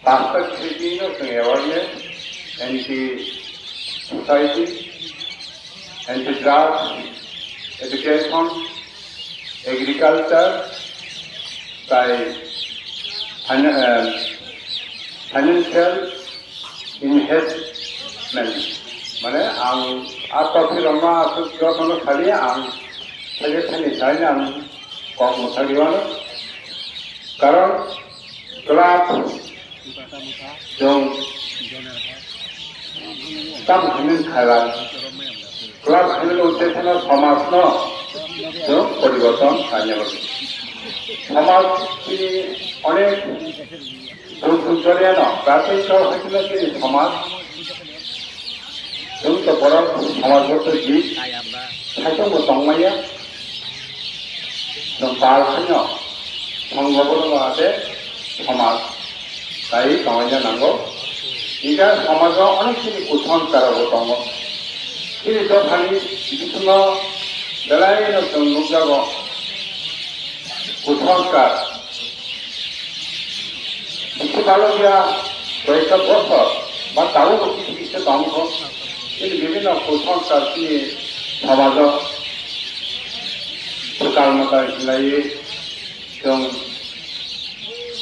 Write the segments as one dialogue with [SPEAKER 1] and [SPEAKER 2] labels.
[SPEAKER 1] Pastor Filipino awareness, anti-society, anti-drugs, education, agriculture, by financial investment. Mana ang atau firma atau jodoh kali ang saja financialnya ang kau mesti mana? Karena kelab yang tam hamin khailan kelab hamin ucapnya samasna yang pariवर्तन hanya beri. Samas ini अनेक দুর্যোগজনিত প্রাচীনকাল হয়েছিল যে সমাজ যৌথ বড় সমাজগত জীব সাইতঙ্গ তংমাইয়া বারখান্য সংঘবদ্ধভাবে সমাজ তাই তংমাইয়া নাঙ্গো এটা সমাজের অনেকখিনি কুসংস্কারও দङ কিন্তু দখানি বিভিন্ন বেলায় নুজাব কুসংস্কার Psikologia mereka bosor, tahu kita bangko ini বিভিন্ন কুসংস্কার নিয়ে সমাজ সকালমতা ইসলাই এবং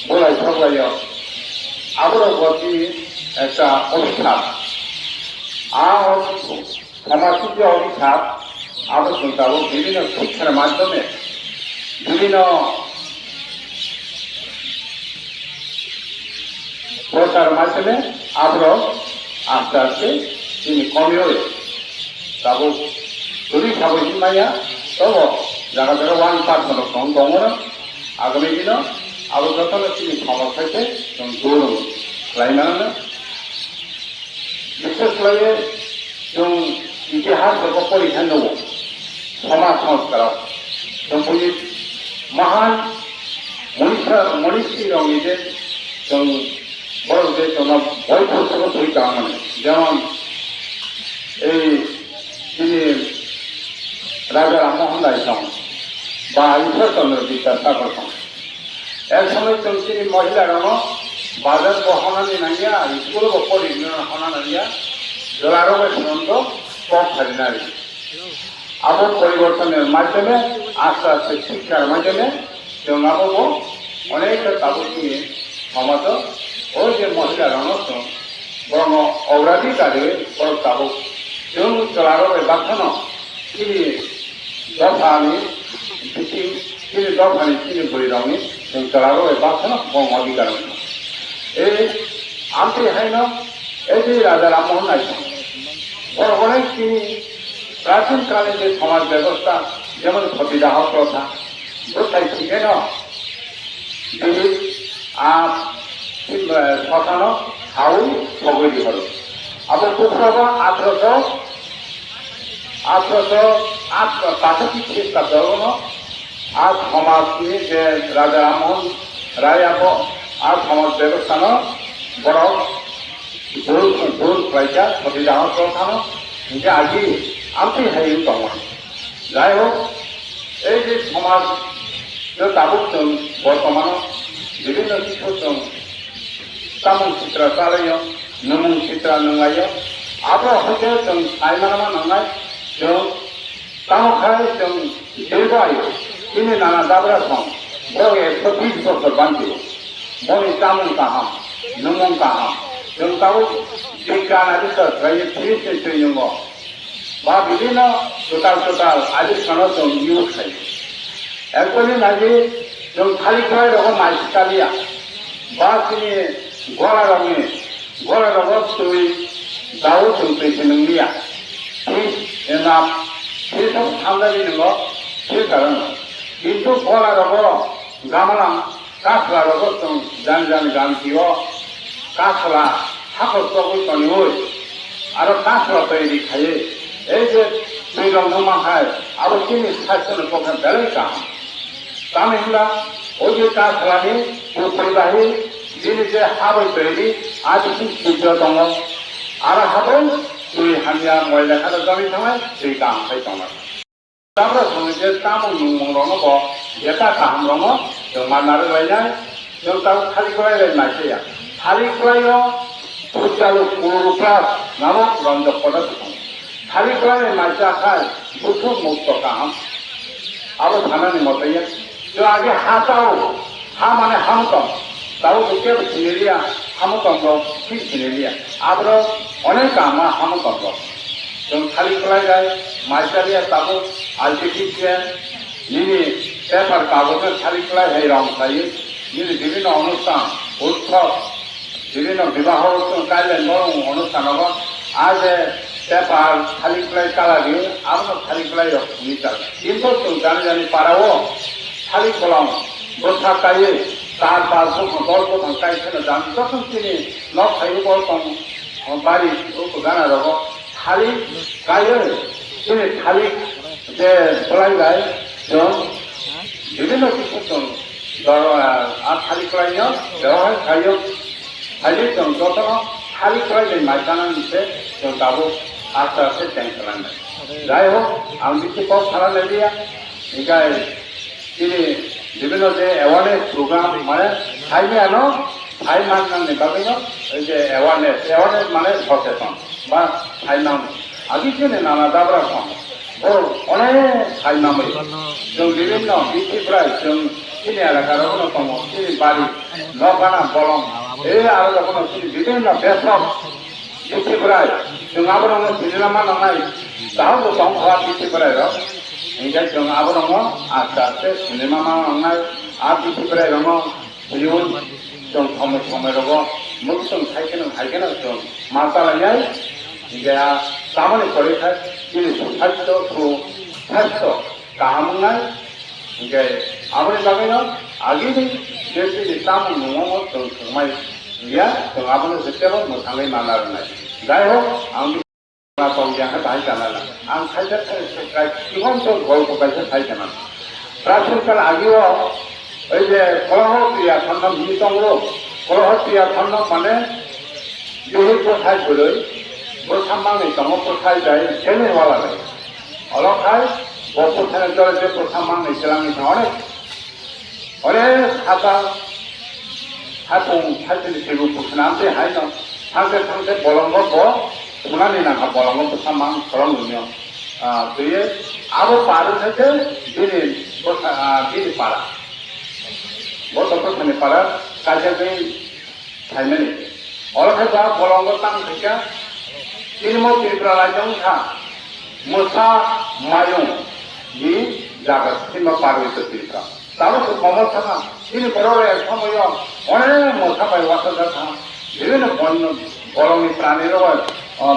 [SPEAKER 1] বলাই সবাই আবারও প্রতি একটা অভিশাপ আর সমাজের যে অভিশাপ আবার শুনতে হবে বিভিন্ন শিক্ষার মাধ্যমে বিভিন্ন প্রচার মাধ্যমে আবারও আস্তে আস্তে তিনি কমে হয়ে তাবো যদি সাবধান মাইয়া তবু যারা যারা 1% কম দমরা আগামী দিন আবার যত তিনি সমাজ হইতে দৌড় লাইনানো বিশেষ করে ইতিহাস পরীক্ষা নেব সমাজ সংস্কার সম্পূর্ণ মহান মনীষী রঙিদের বড়দের জন্য বই পুস্তক তৈরি করা মানে যেমন এই তিনি রাজা রামমোহন রায় সং বা ঈশ্বরচন্দ্র বিদ্যাসাগর সং এক সময় তিনি মহিলারাও বাজার বহনানি নাইয়া স্কুল পরিহনা নাইয়া জলারোগ সনন্দ কম ছাড়ি নারী আবহাওয়া পরিবর্তনের মাধ্যমে আস্তে আস্তে শিক্ষার মাধ্যমে জঙ্গাবো অনেকটা তাবুক নিয়ে সমাজ ওই যে মহিলারা বরং অগ্রাধিকারে বড় তাবুক এবং জলারোগে বাঁচানো তিনি দফানি তিনি দফানি তিনি বলি রঙে জলারোগে বাঁচানো কম অধিকার এই আনতে হয় না এই যে রাজা রামমোহন রায় বড় অনেক তিনি প্রাচীনকালে যে সমাজ ব্যবস্থা যেমন সতীদাহ প্রথা কোথায় শিখে না আর শ্মশানো হাউল সগরি হল আবার কুসবা 1865 খ্রিস্টাব্দ আর সমাজ নিয়ে যে রাজা রামমোহন রায় আর সমাজ ব্যবস্থানো বড় দূর পয়সা সতীদাহ প্রথানো যে আগে আনতে হাই দङ যাই হোক এই যে সমাজ তাবুক বর্তমান বিভিন্ন কিছু তামুং চিত্র চালাयो नमुं चित्रा नंगायो आबहावा हते जों सायमानामा नंगाय जों तामखाय जों देबायो ini nana dabra song bro 120 বছর বাঁচিও বনি তামুং কাহাম नमुं কাহাম जों তাও বিজ্ঞান আবিষ্কার হয়ে ফিরতে চইঙ্গ বা বিভিন্ন টোটাল আবিষ্কার जों ইউজ খাই একদমই নাকি जों খালি খাই রকম মাইকালিয়া বা তিনি গলা রঙ তুই দাও जों পেছে নংলিয়া ঠিক এনা সেসব সামলাবি নঙ্গ সে কারণ কিন্তু গলা রঙ গামলা কাছলা রঙ जों জান গান দিও কাছলা হাকর তকই তনি হই আর কাছলা তৈরি খায়ে এই যে দুই রঙ মাখায় আর তিনি স্বাস্থ্যের পক্ষে বেড়ে কাম তামিলা ওই যে কাছলানি পরিবাহী যিনি যে হাবই তৈরি আজ সূর্য দङ আর হাবই তুই হামিয়া ময়লা খাতা জমি থামায় সেই কাম খাই দङ তারপরে শুনি যে তামুং নুমুং রঙ যেটা কাহাম রঙ जों मानार लायनाय जों ताव खालि गलाय नायसैया 사리크라이어 부자로 구루루프라 나무 런적보다 두통 사리크라이의 말자칼 무슨 목도감 아버 하나님 어때요? 저 아기 하따오 하만에 하무tom তাও বুকে সিনেরিয়া হামতঙ্গ ঠিক সিনেরিয়া আবার অনেক আমা হামতঙ্গ যেমন খালি খোলা যায় মাইচালিয়া তাবো আলটিফিশিয়া যিনি পেপার কাগজের খালি খোলায় এই রং থাকে যিনি বিভিন্ন অনুষ্ঠান উৎসব বিভিন্ন বিবাহ কাইলেন বরং অনুষ্ঠান হব আজ পেপার খালি খোলায় কালা দিয়ে আবার খালি খোলায় নিচাল কিন্তু জানি জানি পারাও খালি খোলাম বসা কাইয়ে তার গল্প গাইছিল জান যখন তিনি নখ খাইব বাড়ি গানা রব খালি গায়ে তিনি খালি যে খোলাই গায় বিভিন্ন কিছু আর খালি খোলাই ব্যবহার খাইও খাইলে যত খালি খোলাই যে মাইকানা নিচ্ছে তাবো আস্তে আস্তে চেঞ্জ খালাম যাই হোক আমি কিছু কম খালালে দিয়া এটাই তিনি বিভিন্ন যে অ্যাওয়ারনেস প্রোগ্রাম মানে টাইমে আনো টাইম মানে বাবিনো এই যে অ্যাওয়ারনেস মানে সচেতন বা টাইম নাম আগে কিনে নানা দাবরা কম ও অনেক টাইম নাম जों বিভিন্ন বিচিপ্রায় जों তিনি এলাকার কোনো কম তিনি বাড়ি নগানা বলং এই আরো যখন তিনি বিভিন্ন বেসক বিচিপ্রায় जों আবার আমরা সিনেমা নামাই তাও কম হওয়া বিচিপ্রায় Hingga jong abo nongo asate sinema mangai abi sipre nongo buyun jong thome rogo muksong haikena jong mata layai hingga tamane kore thai ini sasto kahamngai hingga abone bageno agi ni desi ni tamu nongo jong thomai ya jong abone setebo motangai manar nai dai ho ang yang baik kanan, angkanya cuma tu gol bukan baik kanan. Terakhir kali agiwa, ini kalau dia kandang hitam lo, kalau dia kandang mana, jadi posai boleh, bersama ni kamu posai jai, jenis wala ni. Kalau kai, posai jai je bersama ni jalan ni orang, orang hatung ni seru posai nanti hai tu, tangke bolong bolong. Sebenarnya nak bolong bersama orang dunia. Jadi, abu paru saja ini para. Buat apa ini para? Kajian ini time ini. Orang kita bolong tang saja. Ini mau berperalahan sah. Musa mayung di jagat. Ini mau paru itu tidak. Tahu tu kamu sana. Ini peroleh kamu yang orang musa mayung wasal datang. Jadi ni bolong ini prani rawat.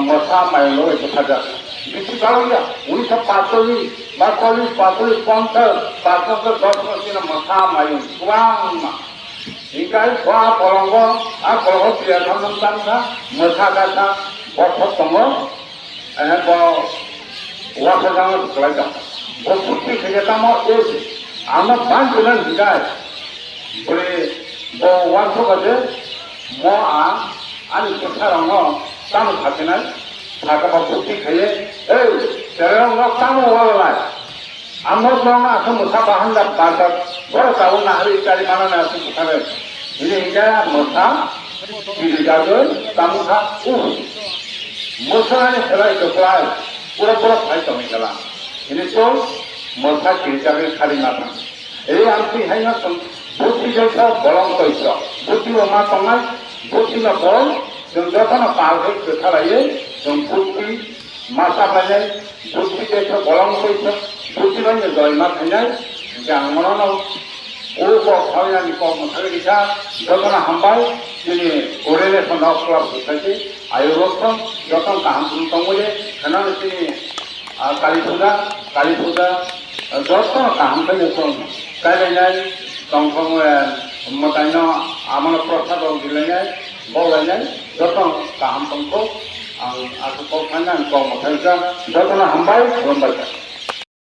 [SPEAKER 1] মশা মাইলো এটা সাজা বেশি ভালো না 1945 বা 45 50 10 মশা মাইলো Kwong ইকাই কোয়া পলঙ্গ আর পলঙ্গ প্রিয়া সন্তান না মশা কাটা বছতম এনে ব ওয়াসা গাম কলাই দাও বসুতি থেকে তাম এই আমরা পাঁচ জন হিগাই বলে ব ওয়াসো কাজে ম আনি কথা রঙ tamu khatinai thaka bukti khaye ei terong no tamu wala amor nong asam musa bahanda bata bora tahu nahri kali mana na asam kare ini hingga musa diri jadul tamu kha musa ni selai ke plai pura phai kami kala ini to musa diri jadul khali mata ei amti hai na bukti jaisa bolong koisa bukti ma tongai bukti na bol जों जतन पालखै खोथालायो जों बुद्धि मासा फायनाय बुद्धि देश गलम फैसा बुद्धि बायनो जयमा फायनाय जांमनाव ओरख फायनानि कम थागिसा जतन हामबाय जोंनि कोरिलेसन अफ क्लाब सोसाइटि आयुरक्षम जतन गाहाम दंबोयो खोनानो जोंनि काली पूजा जतन गाहाम फैनो गायलायनाय दंफां मतायनो आमन प्रसाद दिलायनाय बावलायनाय जतन गाहाम दंखौ आं आखुखौ फायनानै गाव मोखांजों जतन हामबाय खुलुमबाय